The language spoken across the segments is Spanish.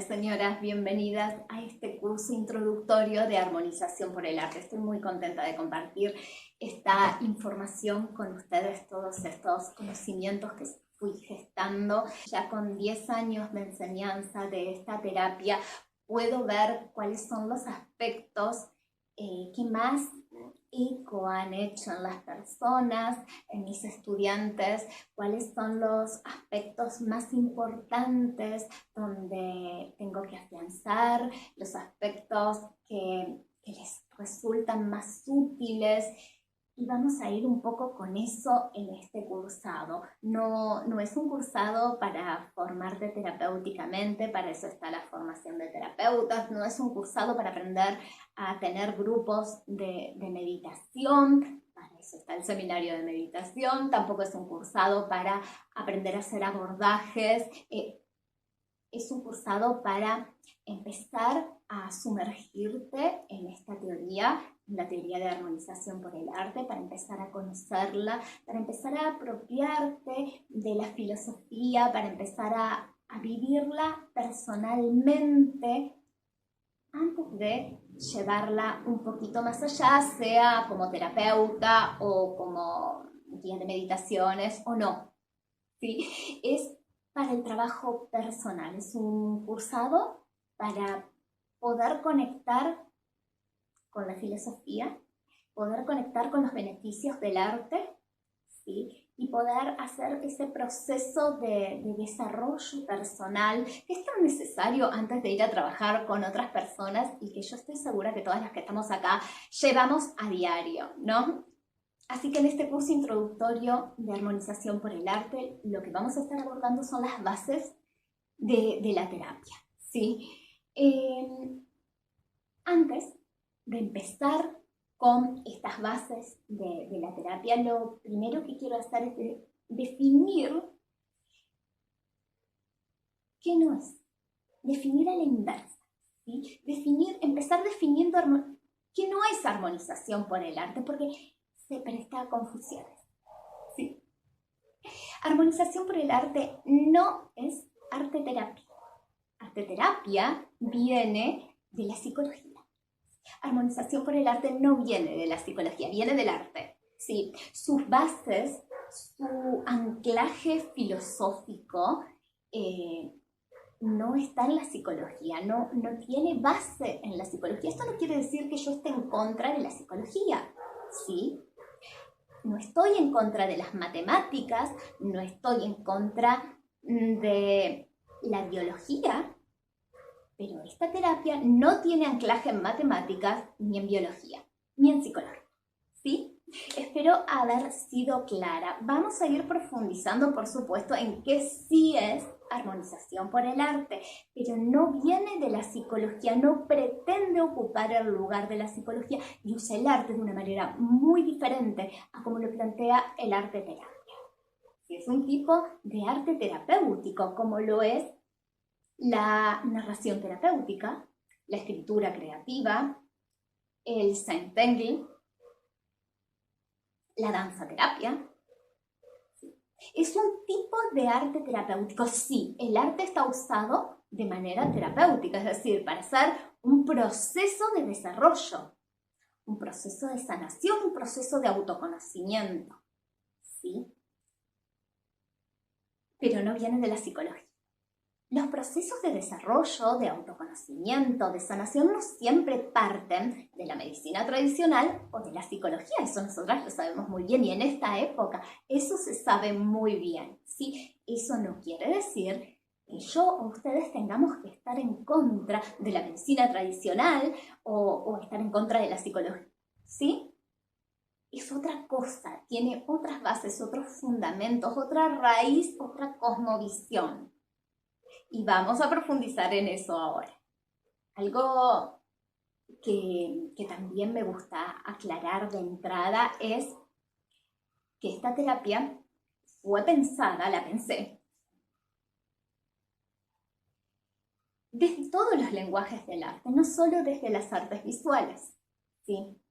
Señoras, bienvenidas a este curso introductorio de armonización por el arte. Estoy muy contenta de compartir esta información con ustedes, todos estos conocimientos que fui gestando. Ya con 10 años de enseñanza de esta terapia, puedo ver cuáles son los aspectos que más eco han hecho en las personas, en mis estudiantes, cuáles son los aspectos más importantes donde tengo que afianzar, los aspectos que les resultan más útiles. Y vamos a ir un poco con eso en este cursado. No es un cursado para formarte terapéuticamente, para eso está la formación de terapeutas, no es un cursado para aprender a tener grupos de meditación, para eso está el seminario de meditación, tampoco es un cursado para aprender a hacer abordajes, es un cursado para empezar a sumergirte en esta teoría, en la teoría de armonización por el arte, para empezar a conocerla, para empezar a apropiarte de la filosofía, para empezar a vivirla personalmente antes de llevarla un poquito más allá, sea como terapeuta o como guía de meditaciones o no. ¿Sí? Es para el trabajo personal, es un cursado para poder conectar con la filosofía, poder conectar con los beneficios del arte, ¿sí? Y poder hacer ese proceso de desarrollo personal que es tan necesario antes de ir a trabajar con otras personas y que yo estoy segura que todas las que estamos acá llevamos a diario, ¿no? Así que en este curso introductorio de armonización por el arte, lo que vamos a estar abordando son las bases de la terapia, ¿sí? Antes de empezar con estas bases de la terapia, lo primero que quiero hacer es definir qué no es, definir a la inversa, ¿sí? Empezar definiendo qué no es armonización por el arte, porque se presta a confusiones, ¿sí? Armonización por el arte no es arte terapia. Arte terapia viene de la psicología. Armonización por el arte no viene de la psicología, viene del arte. ¿Sí? Sus bases, su anclaje filosófico no está en la psicología, no tiene base en la psicología. Esto no quiere decir que yo esté en contra de la psicología, ¿sí? No estoy en contra de las matemáticas, no estoy en contra de la biología, pero esta terapia no tiene anclaje en matemáticas, ni en biología, ni en psicología, ¿sí? Espero haber sido clara. Vamos a ir profundizando, por supuesto, en qué sí es armonización por el arte, pero no viene de la psicología, no pretende ocupar el lugar de la psicología y usa el arte de una manera muy diferente a como lo plantea el arte terapia. Es un tipo de arte terapéutico, como lo es la narración terapéutica, la escritura creativa, el Seinfeld, la danza terapia. Es un tipo de arte terapéutico. Sí, el arte está usado de manera terapéutica, es decir, para hacer un proceso de desarrollo, un proceso de sanación, un proceso de autoconocimiento, ¿sí? Pero no viene de la psicología. Los procesos de desarrollo, de autoconocimiento, de sanación no siempre parten de la medicina tradicional o de la psicología. Eso nosotras lo sabemos muy bien y en esta época eso se sabe muy bien, ¿sí? Eso no quiere decir que yo o ustedes tengamos que estar en contra de la medicina tradicional o estar en contra de la psicología, ¿sí? Es otra cosa, tiene otras bases, otros fundamentos, otra raíz, otra cosmovisión. Y vamos a profundizar en eso ahora. Algo que también me gusta aclarar de entrada es que esta terapia fue pensada, la pensé, desde todos los lenguajes del arte, no solo desde las artes visuales, ¿sí?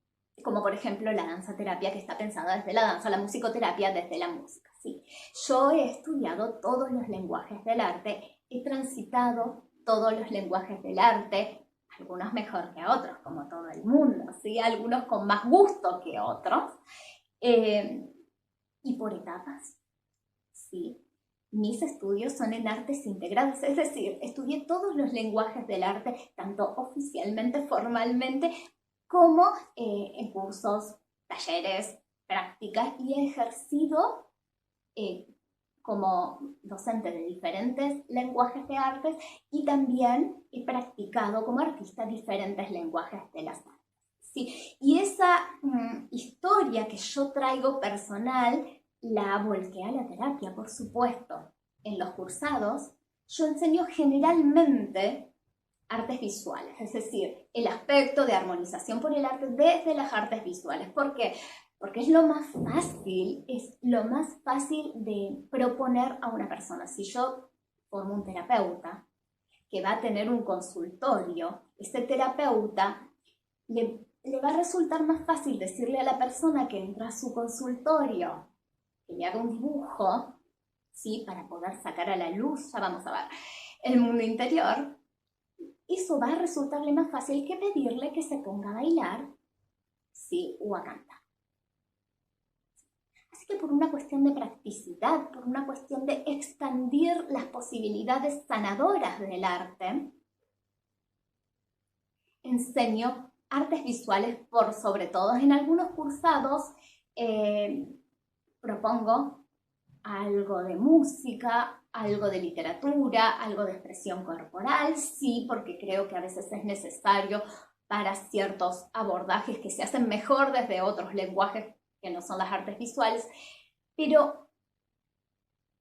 Como por ejemplo la danza terapia, que está pensada desde la danza, la musicoterapia desde la música, ¿sí? Yo he estudiado todos los lenguajes del arte he transitado todos los lenguajes del arte, algunos mejor que otros, como todo el mundo, ¿sí? Algunos con más gusto que otros, y por etapas, ¿sí? Mis estudios son en artes integradas, es decir, estudié todos los lenguajes del arte, tanto oficialmente, formalmente, como en cursos, talleres, prácticas, y he ejercido como docente de diferentes lenguajes de artes y también he practicado como artista diferentes lenguajes de las artes. Sí, y esa historia que yo traigo personal la volqué a la terapia, por supuesto. En los cursados yo enseño generalmente artes visuales, es decir, el aspecto de armonización por el arte desde las artes visuales. ¿Por qué? Porque es lo más fácil de proponer a una persona. Si yo formo un terapeuta que va a tener un consultorio, ese terapeuta le va a resultar más fácil decirle a la persona que entra a su consultorio que le haga un dibujo, ¿sí? Para poder sacar a la luz, ya vamos a ver, el mundo interior. Eso va a resultarle más fácil que pedirle que se ponga a bailar, ¿sí? O a cantar. Así que por una cuestión de practicidad, por una cuestión de expandir las posibilidades sanadoras del arte, enseño artes visuales por sobre todo. En algunos cursados propongo algo de música, algo de literatura, algo de expresión corporal, sí, porque creo que a veces es necesario para ciertos abordajes que se hacen mejor desde otros lenguajes que no son las artes visuales, pero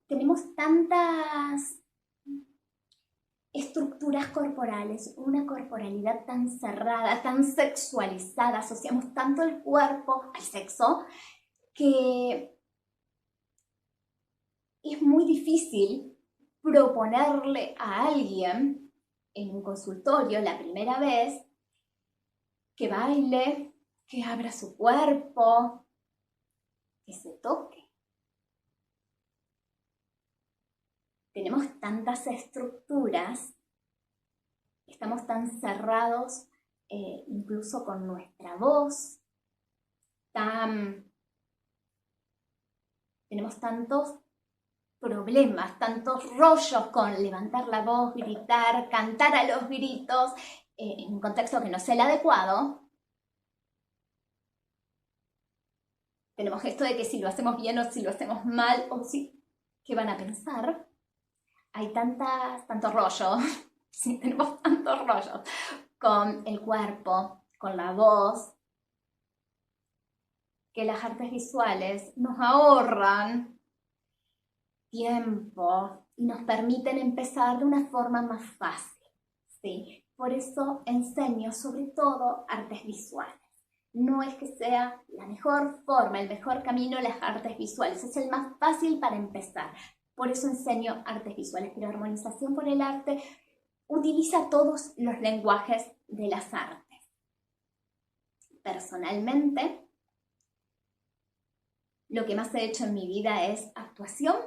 tenemos tantas estructuras corporales, una corporalidad tan cerrada, tan sexualizada, asociamos tanto el cuerpo al sexo, que es muy difícil proponerle a alguien en un consultorio la primera vez que baile, que abra su cuerpo, que se toque. Tenemos tantas estructuras, estamos tan cerrados incluso con nuestra voz, tenemos tantos problemas, tantos rollos con levantar la voz, gritar, cantar a los gritos, en un contexto que no sea el adecuado. Tenemos esto de que si lo hacemos bien o si lo hacemos mal, o si, ¿qué van a pensar? Hay tanto rollo, sí, tenemos tantos rollos con el cuerpo, con la voz, que las artes visuales nos ahorran tiempo y nos permiten empezar de una forma más fácil, ¿sí? Por eso enseño sobre todo artes visuales. No es que sea la mejor forma, el mejor camino las artes visuales, es el más fácil para empezar. Por eso enseño artes visuales, pero armonización por el arte utiliza todos los lenguajes de las artes. Personalmente, lo que más he hecho en mi vida es actuación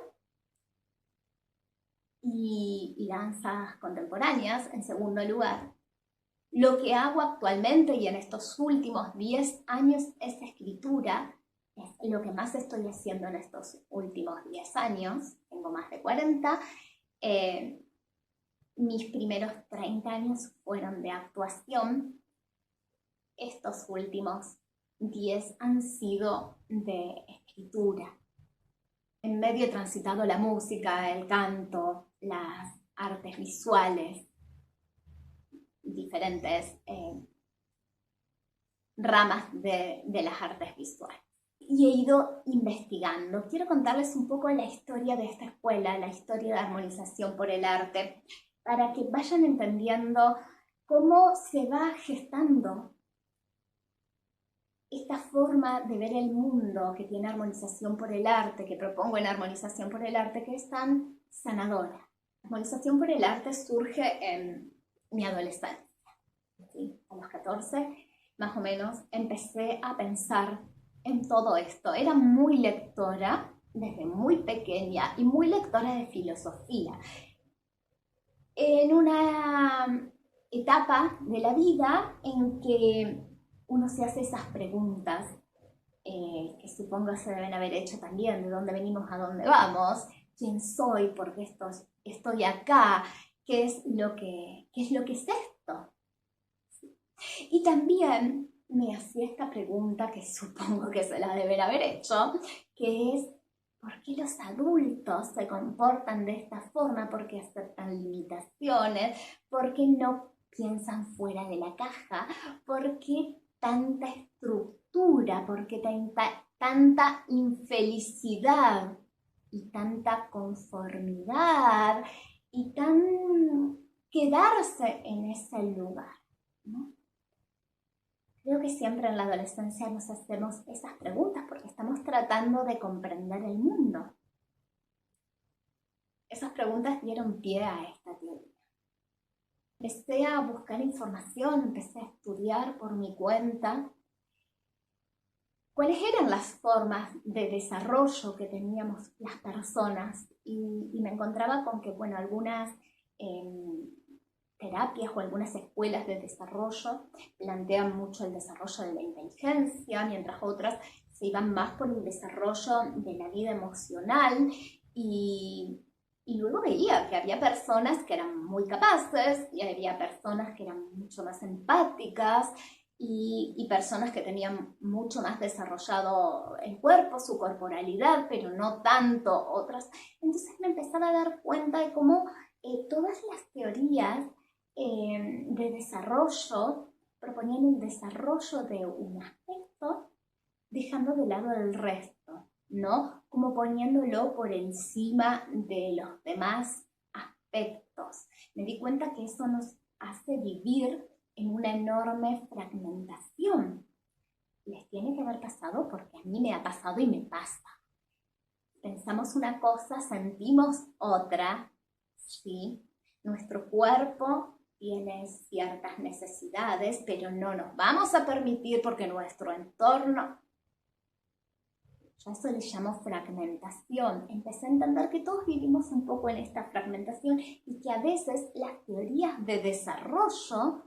y danzas contemporáneas, en segundo lugar. Lo que hago actualmente y en estos últimos 10 años es escritura. Es lo que más estoy haciendo en estos últimos 10 años. Tengo más de 40. Mis primeros 30 años fueron de actuación. Estos últimos 10 han sido de escritura. En medio he transitado la música, el canto, las artes visuales, diferentes ramas de las artes visuales. Y he ido investigando. Quiero contarles un poco la historia de esta escuela, la historia de armonización por el arte, para que vayan entendiendo cómo se va gestando esta forma de ver el mundo que tiene armonización por el arte, que propongo en armonización por el arte, que es tan sanadora. La armonización por el arte surge en mi adolescencia. ¿Sí? A los 14, más o menos, empecé a pensar en todo esto. Era muy lectora desde muy pequeña y muy lectora de filosofía. en una etapa de la vida en que uno se hace esas preguntas, que supongo se deben haber hecho también, de dónde venimos, a dónde vamos, quién soy, por qué estoy acá, qué es lo que es esto. Y también me hacía esta pregunta que supongo que se la deben haber hecho, que es, ¿por qué los adultos se comportan de esta forma? ¿Por qué aceptan limitaciones? ¿Por qué no piensan fuera de la caja? ¿Por qué tanta estructura? ¿Por qué tanta infelicidad y tanta conformidad y tan quedarse en ese lugar, ¿no? Creo que siempre en la adolescencia nos hacemos esas preguntas porque estamos tratando de comprender el mundo. Esas preguntas dieron pie a esta teoría. Empecé a buscar información, empecé a estudiar por mi cuenta cuáles eran las formas de desarrollo que teníamos las personas y me encontraba con que, bueno, algunas terapias o algunas escuelas de desarrollo plantean mucho el desarrollo de la inteligencia, mientras otras se iban más por el desarrollo de la vida emocional y luego veía que había personas que eran muy capaces y había personas que eran mucho más empáticas y personas que tenían mucho más desarrollado el cuerpo, su corporalidad, pero no tanto otras. Entonces me empezaba a dar cuenta de cómo todas las teorías de desarrollo proponían el desarrollo de un aspecto dejando de lado el resto, ¿no? Como poniéndolo por encima de los demás aspectos. Me di cuenta que eso nos hace vivir en una enorme fragmentación. Les tiene que haber pasado porque a mí me ha pasado y me pasa. Pensamos una cosa, sentimos otra, ¿sí? Nuestro cuerpo tiene ciertas necesidades, pero no nos vamos a permitir porque nuestro entorno... Yo a eso le llamo fragmentación. Empecé a entender que todos vivimos un poco en esta fragmentación y que a veces las teorías de desarrollo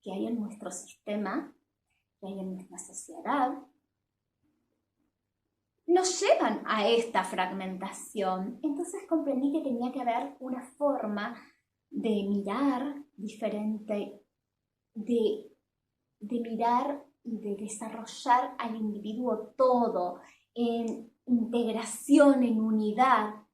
que hay en nuestro sistema, que hay en nuestra sociedad, nos llevan a esta fragmentación. Entonces comprendí que tenía que haber una forma de mirar diferente, de mirar y de desarrollar al individuo todo, en integración, en unidad.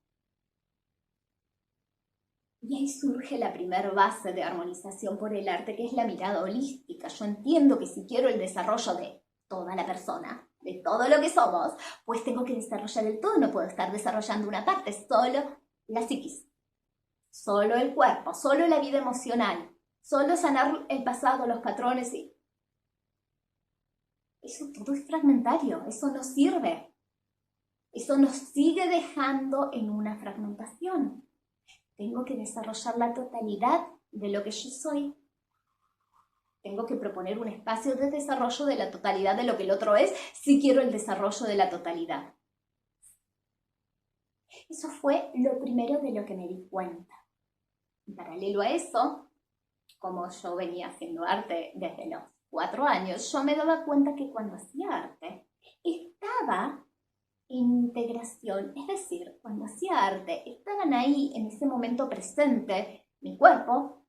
Y ahí surge la primera base de armonización por el arte, que es la mirada holística. Yo entiendo que si quiero el desarrollo de toda la persona, de todo lo que somos, pues tengo que desarrollar el todo, no puedo estar desarrollando una parte, solo la psiquis, solo el cuerpo, solo la vida emocional, solo sanar el pasado, los patrones y... Eso todo es fragmentario, eso no sirve. Eso nos sigue dejando en una fragmentación. Tengo que desarrollar la totalidad de lo que yo soy. Tengo que proponer un espacio de desarrollo de la totalidad de lo que el otro es, si quiero el desarrollo de la totalidad. Eso fue lo primero de lo que me di cuenta. En paralelo a eso, como yo venía haciendo arte desde los 4 años, yo me daba cuenta que cuando hacía arte, estaba en integración, es decir, cuando hacía arte, estaban ahí en ese momento presente mi cuerpo,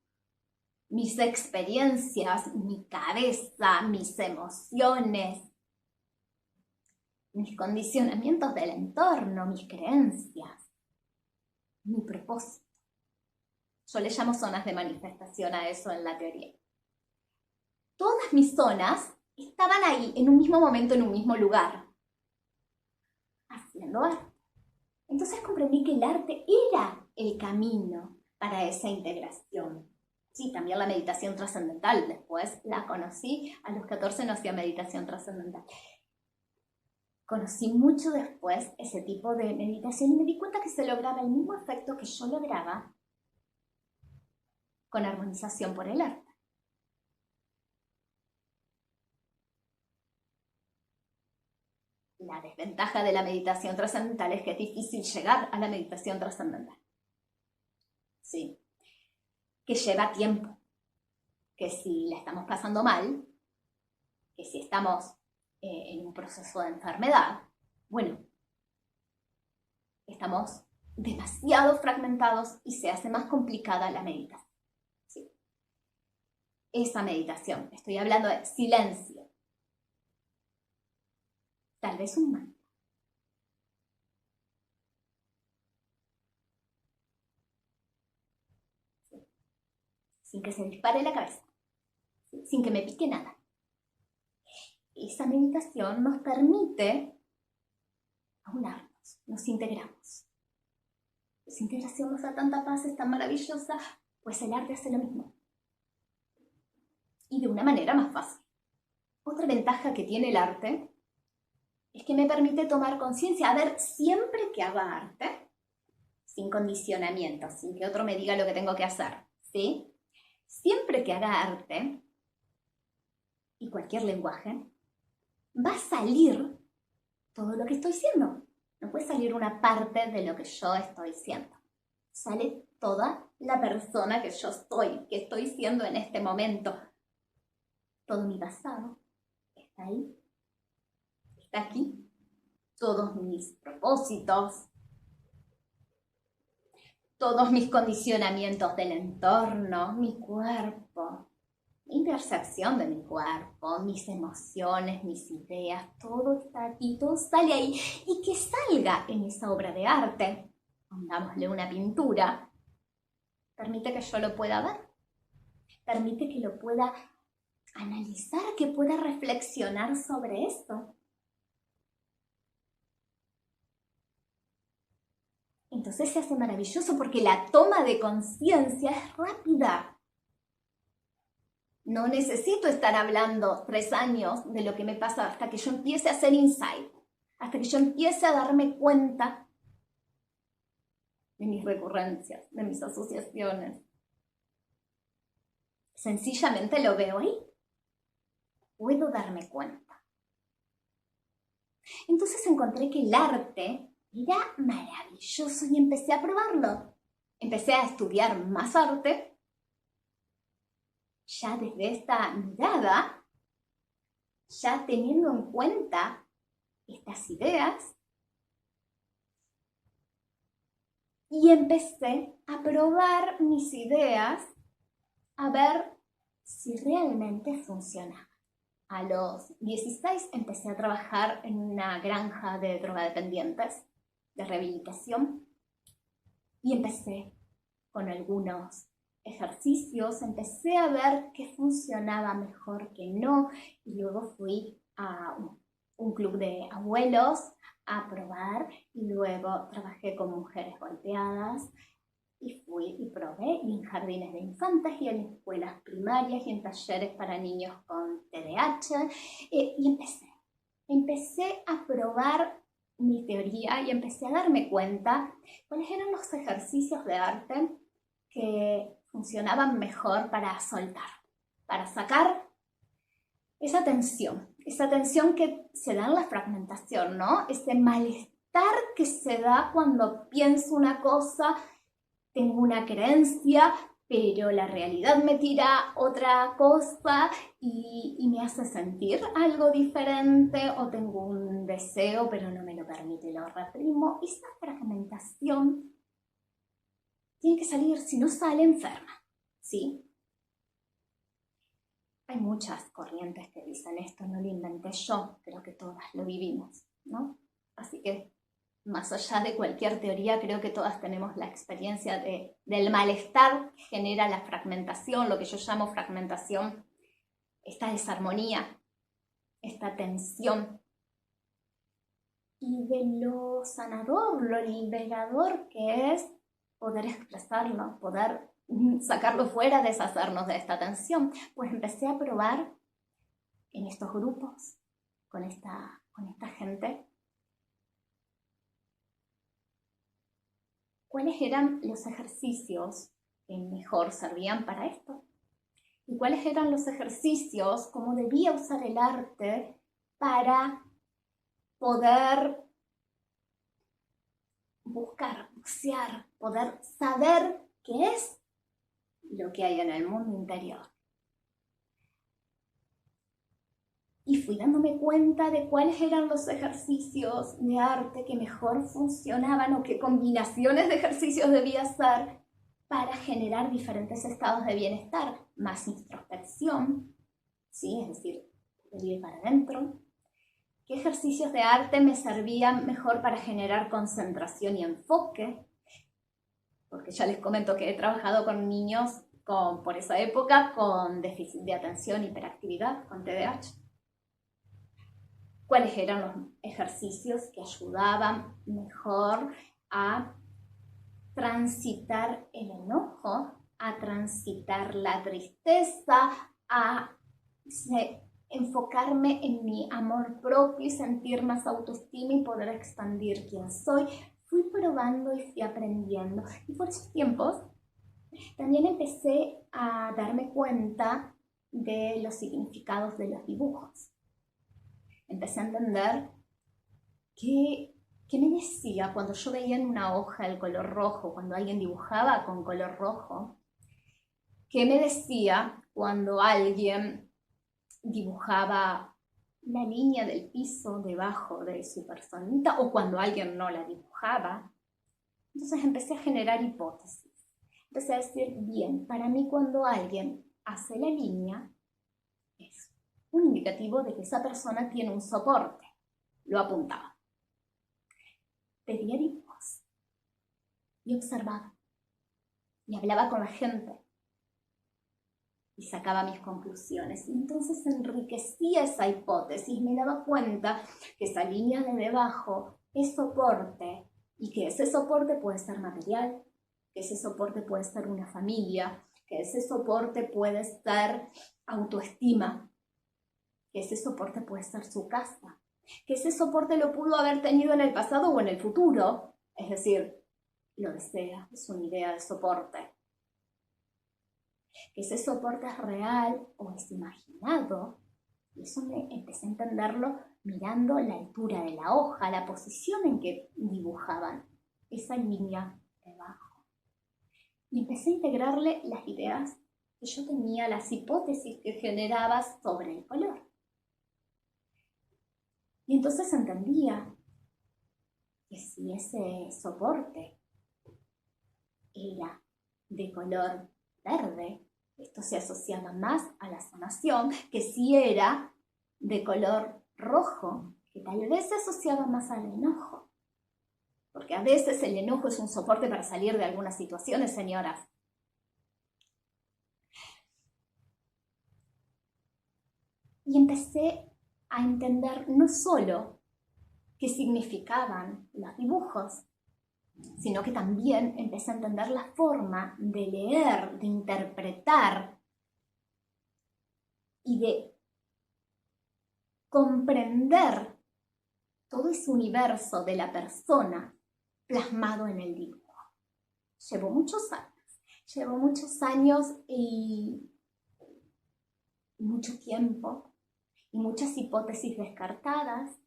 mis experiencias, mi cabeza, mis emociones, mis condicionamientos del entorno, mis creencias, mi propósito. Yo le llamo zonas de manifestación a eso en la teoría. Todas mis zonas estaban ahí, en un mismo momento, en un mismo lugar, haciendo arte. Entonces comprendí que el arte era el camino para esa integración. Sí, también la meditación trascendental. Después la conocí, a los 14 no hacía meditación trascendental. Conocí mucho después ese tipo de meditación y me di cuenta que se lograba el mismo efecto que yo lograba con armonización por el arte. La desventaja de la meditación trascendental es que es difícil llegar a la meditación trascendental. Sí. que lleva tiempo, que si la estamos pasando mal, que si estamos en un proceso de enfermedad, bueno, estamos demasiado fragmentados y se hace más complicada la meditación. ¿Sí? Esa meditación, estoy hablando de silencio, tal vez un mantra. ¿Sí? Sin que se dispare la cabeza, ¿sí? Sin que me pique nada. Esa meditación nos permite aunarnos, nos integramos. Esa integración nos da tanta paz, es tan maravillosa, pues el arte hace lo mismo. Y de una manera más fácil. Otra ventaja que tiene el arte es que me permite tomar conciencia. A ver, siempre que haga arte, sin condicionamiento, sin que otro me diga lo que tengo que hacer, ¿sí? Siempre que haga arte, y cualquier lenguaje, va a salir todo lo que estoy siendo. No puede salir una parte de lo que yo estoy siendo. Sale toda la persona que yo soy, que estoy siendo en este momento. Todo mi pasado está ahí, está aquí. Todos mis propósitos, todos mis condicionamientos del entorno, mi cuerpo, la intersección de mi cuerpo, mis emociones, mis ideas, todo está aquí, todo sale ahí. Y que salga en esa obra de arte, pongámosle una pintura, permite que yo lo pueda ver, permite que lo pueda analizar, que pueda reflexionar sobre esto. Entonces se hace maravilloso porque la toma de conciencia es rápida. No necesito estar hablando 3 años de lo que me pasa hasta que yo empiece a hacer insight, hasta que yo empiece a darme cuenta de mis recurrencias, de mis asociaciones. Sencillamente lo veo ahí. Puedo darme cuenta. Entonces encontré que el arte era maravilloso y empecé a probarlo. Empecé a estudiar más arte, ya desde esta mirada, ya teniendo en cuenta estas ideas, y empecé a probar mis ideas a ver si realmente funcionaban. A los 16 empecé a trabajar en una granja de drogodependientes, de rehabilitación, y empecé con algunos ejercicios, empecé a ver qué funcionaba mejor, qué no, y luego fui a un club de abuelos a probar, y luego trabajé con mujeres golpeadas, y fui y probé y en jardines de infantes y en escuelas primarias y en talleres para niños con TDAH, y empecé a probar mi teoría y empecé a darme cuenta cuáles eran los ejercicios de arte que funcionaban mejor para soltar, para sacar esa tensión que se da en la fragmentación, ¿no? Ese malestar que se da cuando pienso una cosa, tengo una creencia, pero la realidad me tira otra cosa y me hace sentir algo diferente, o tengo un deseo, pero no me lo permite, lo reprimo. Esa fragmentación tiene que salir, si no sale enferma, ¿sí? Hay muchas corrientes que dicen esto, no lo inventé yo, creo que todas lo vivimos, ¿no? Así que, más allá de cualquier teoría, creo que todas tenemos la experiencia del malestar que genera la fragmentación, lo que yo llamo fragmentación, esta desarmonía, esta tensión, y de lo sanador, lo liberador que es poder expresarlo, poder sacarlo fuera, deshacernos de esta tensión. Pues empecé a probar en estos grupos, con esta gente, cuáles eran los ejercicios que mejor servían para esto y cuáles eran los ejercicios, cómo debía usar el arte para poder buscar, bucear, poder saber qué es lo que hay en el mundo interior. Y fui dándome cuenta de cuáles eran los ejercicios de arte que mejor funcionaban o qué combinaciones de ejercicios debía hacer para generar diferentes estados de bienestar, más introspección, ¿sí? Es decir, de ir para adentro. ¿Qué ejercicios de arte me servían mejor para generar concentración y enfoque? Porque ya les comento que he trabajado con niños por esa época con déficit de atención, hiperactividad, con TDAH. ¿Cuáles eran los ejercicios que ayudaban mejor a transitar el enojo, a transitar la tristeza, a enfocarme en mi amor propio y sentir más autoestima y poder expandir quién soy? Fui probando y fui aprendiendo. Y por esos tiempos también empecé a darme cuenta de los significados de los dibujos. Empecé a entender qué me decía cuando yo veía en una hoja el color rojo, cuando alguien dibujaba con color rojo. ¿Qué me decía cuando alguien dibujaba la línea del piso debajo de su personita o cuando alguien no la dibujaba? Entonces empecé a generar hipótesis. Empecé a decir, bien, para mí cuando alguien hace la línea es un indicativo de que esa persona tiene un soporte. Lo apuntaba. Pedía dibujos y observaba y hablaba con la gente y sacaba mis conclusiones. Y entonces enriquecía esa hipótesis, me daba cuenta que esa línea de debajo es soporte y que ese soporte puede ser material, que ese soporte puede ser una familia, que ese soporte puede ser autoestima, que ese soporte puede ser su casa, que ese soporte lo pudo haber tenido en el pasado o en el futuro, es decir, lo desea, es una idea de soporte. Que ese soporte es real o es imaginado, y eso me empecé a entenderlo mirando la altura de la hoja, la posición en que dibujaban esa línea debajo. Y empecé a integrarle las ideas que yo tenía, las hipótesis que generaba sobre el color. Y entonces entendía que si ese soporte era de color verde, esto se asociaba más a la sanación, que si era de color rojo, que tal vez se asociaba más al enojo. Porque a veces el enojo es un soporte para salir de algunas situaciones, señoras. Y empecé a entender no solo qué significaban los dibujos, sino que también empecé a entender la forma de leer, de interpretar y de comprender todo ese universo de la persona plasmado en el dibujo. Llevo muchos años y mucho tiempo y muchas hipótesis descartadas,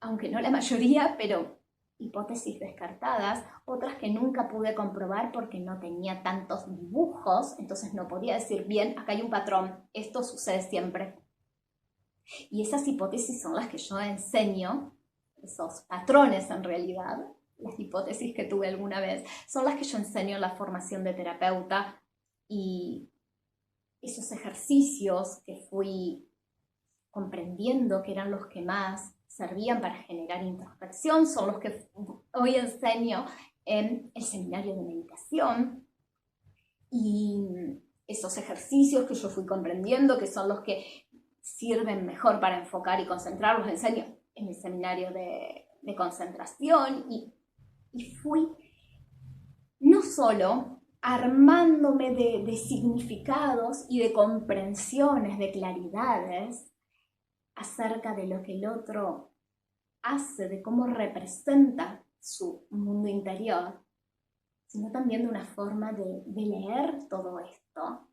aunque no la mayoría, pero hipótesis descartadas, otras que nunca pude comprobar porque no tenía tantos dibujos, entonces no podía decir, bien, acá hay un patrón, esto sucede siempre. Y esas hipótesis son las que yo enseño, esos patrones en realidad, las hipótesis que tuve alguna vez, son las que yo enseño en la formación de terapeuta, y esos ejercicios que fui comprendiendo que eran los que más servían para generar introspección, son los que hoy enseño en el seminario de meditación. Y esos ejercicios que yo fui comprendiendo, que son los que sirven mejor para enfocar y concentrar, los enseño en el seminario de concentración. Y fui no solo armándome de significados y de comprensiones, de claridades, acerca de lo que el otro hace, de cómo representa su mundo interior, sino también de una forma de leer todo esto,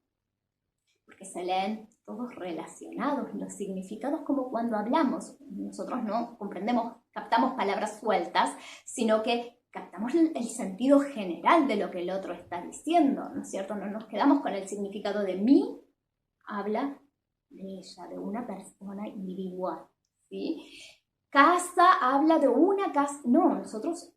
porque se leen todos relacionados los significados, como cuando hablamos. Nosotros no comprendemos, captamos palabras sueltas, sino que captamos el sentido general de lo que el otro está diciendo, ¿no es cierto? No nos quedamos con el significado de mí, habla de ella, de una persona individual, ¿sí? Casa habla de una casa, no, nosotros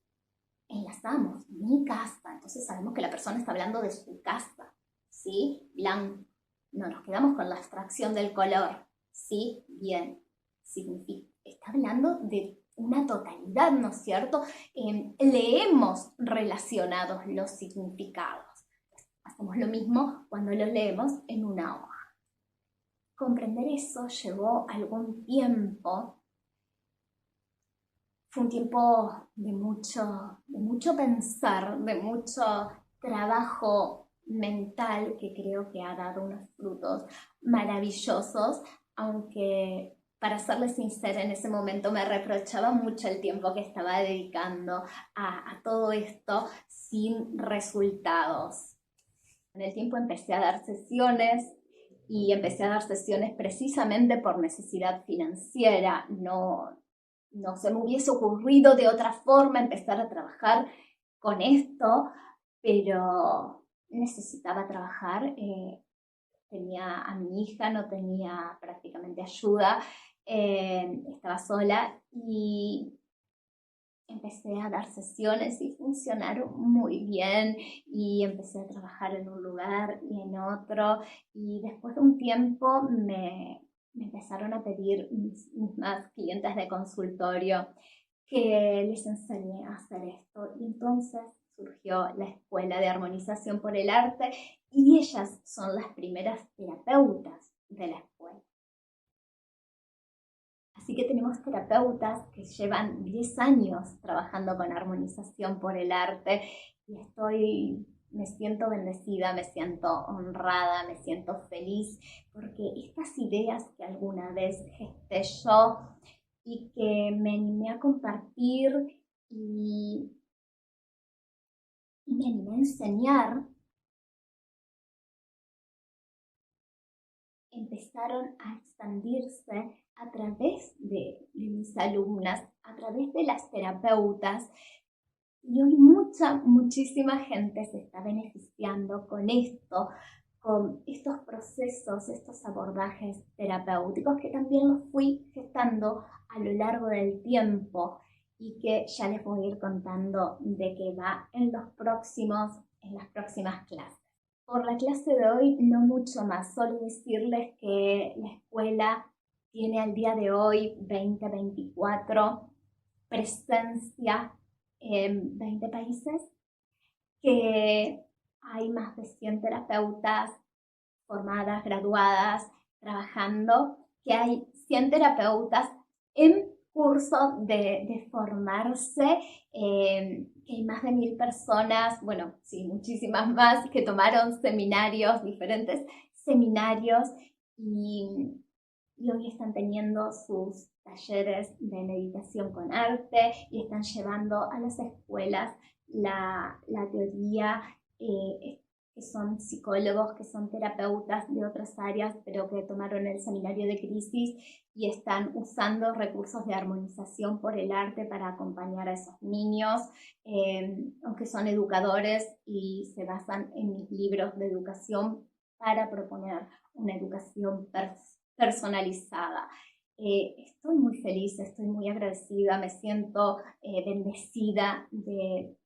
enlazamos, mi casa, entonces sabemos que la persona está hablando de su casa, ¿sí? Blanco, no nos quedamos con la abstracción del color, ¿sí? Bien, significa, está hablando de una totalidad, ¿no es cierto? Leemos relacionados los significados. Hacemos lo mismo cuando los leemos en una hoja. Comprender eso llevó algún tiempo. Fue un tiempo de mucho pensar, de mucho trabajo mental que creo que ha dado unos frutos maravillosos, aunque para serles sincera en ese momento me reprochaba mucho el tiempo que estaba dedicando a todo esto sin resultados. En el tiempo empecé a dar sesiones y empecé a dar sesiones precisamente por necesidad financiera. No se me hubiese ocurrido de otra forma empezar a trabajar con esto, pero necesitaba trabajar. Tenía a mi hija, no tenía prácticamente ayuda, estaba sola y empecé a dar sesiones y funcionaron muy bien y empecé a trabajar en un lugar y en otro y después de un tiempo me empezaron a pedir mis más clientes de consultorio que les enseñé a hacer esto y entonces surgió la Escuela de Armonización por el Arte y ellas son las primeras terapeutas de la escuela. Así que tenemos terapeutas que llevan 10 años trabajando con armonización por el arte y me siento bendecida, me siento honrada, me siento feliz porque estas ideas que alguna vez gesté yo y que me animé a compartir y me animé a enseñar, empezaron a expandirse a través de mis alumnas, a través de las terapeutas, y hoy muchísima gente se está beneficiando con esto, con estos procesos, estos abordajes terapéuticos que también los fui gestando a lo largo del tiempo y que ya les voy a ir contando de qué va en las próximas clases. Por la clase de hoy no mucho más, solo decirles que la escuela tiene al día de hoy 2024 presencia en 20 países, que hay más de 100 terapeutas formadas, graduadas, trabajando, que hay 100 terapeutas en curso de formarse, que hay más de 1000 personas, bueno, sí, muchísimas más, que tomaron seminarios, diferentes seminarios, y hoy están teniendo sus talleres de meditación con arte y están llevando a las escuelas la teoría, que son psicólogos, que son terapeutas de otras áreas, pero que tomaron el seminario de crisis y están usando recursos de armonización por el arte para acompañar a esos niños, aunque son educadores y se basan en mis libros de educación para proponer una educación personalizada. Estoy muy feliz, estoy muy agradecida, me siento bendecida de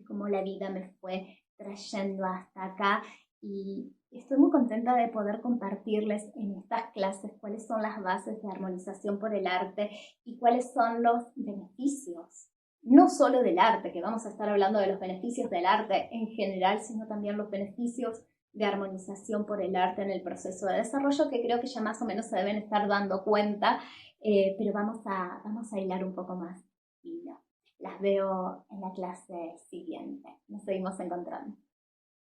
cómo la vida me fue trayendo hasta acá y estoy muy contenta de poder compartirles en estas clases cuáles son las bases de armonización por el arte y cuáles son los beneficios, no solo del arte, que vamos a estar hablando de los beneficios del arte en general, sino también los beneficios de armonización por el arte en el proceso de desarrollo, que creo que ya más o menos se deben estar dando cuenta, pero vamos a hilar un poco más. Las veo en la clase siguiente. Nos seguimos encontrando.